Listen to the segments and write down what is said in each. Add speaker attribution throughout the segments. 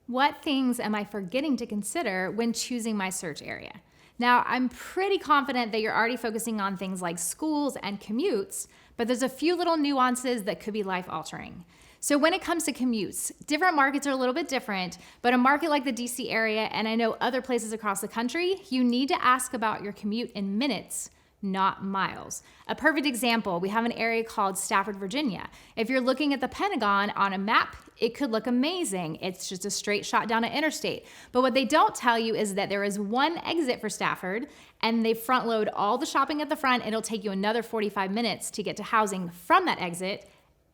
Speaker 1: What things am I forgetting to consider when choosing my search area? Now, I'm pretty confident that you're already focusing on things like schools and commutes, but there's a few little nuances that could be life-altering. So when it comes to commutes, different markets are a little bit different, but a market like the DC area, and I know other places across the country, you need to ask about your commute in minutes, not miles. A perfect example, we have an area called Stafford, Virginia. If you're looking at the Pentagon on a map, it could look amazing. It's just a straight shot down an interstate. But what they don't tell you is that there is one exit for Stafford, and they front load all the shopping at the front. It'll take you another 45 minutes to get to housing from that exit.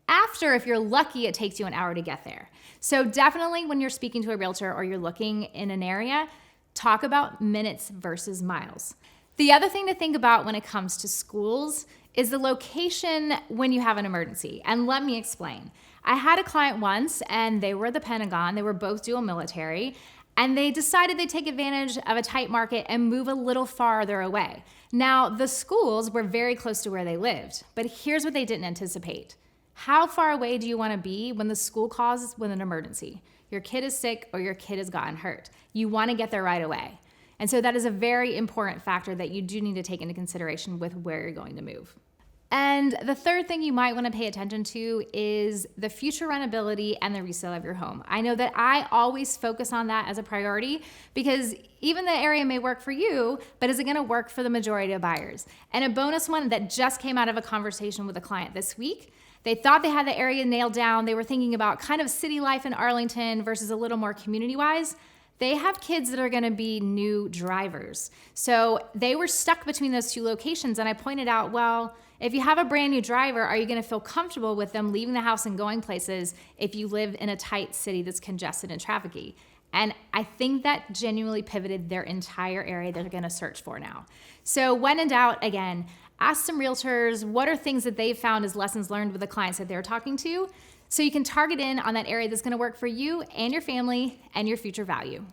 Speaker 1: After, if you're lucky, it takes you an hour to get there. So definitely when you're speaking to a realtor or you're looking in an area, talk about minutes versus miles. The other thing to think about when it comes to schools is the location when you have an emergency. And let me explain. I had a client once and they were at the Pentagon. They were both dual military. And they decided they'd take advantage of a tight market and move a little farther away. Now, the schools were very close to where they lived. But here's what they didn't anticipate. How far away do you want to be when the school calls with an emergency? Your kid is sick or your kid has gotten hurt. You want to get there right away. And so that is a very important factor that you do need to take into consideration with where you're going to move. And the third thing you might want to pay attention to is the future rentability and the resale of your home. I know that I always focus on that as a priority because even the area may work for you, but is it going to work for the majority of buyers? And a bonus one that just came out of a conversation with a client this week. They thought they had the area nailed down. They were thinking about kind of city life in Arlington versus a little more community-wise. They have kids that are going to be new drivers. So they were stuck between those two locations. And I pointed out, well, if you have a brand new driver, are you going to feel comfortable with them leaving the house and going places if you live in a tight city that's congested and trafficy? And I think that genuinely pivoted their entire area they're going to search for now. So when in doubt, again, ask some realtors, what are things that they've found as lessons learned with the clients that they're talking to, so you can target in on that area that's going to work for you and your family and your future value.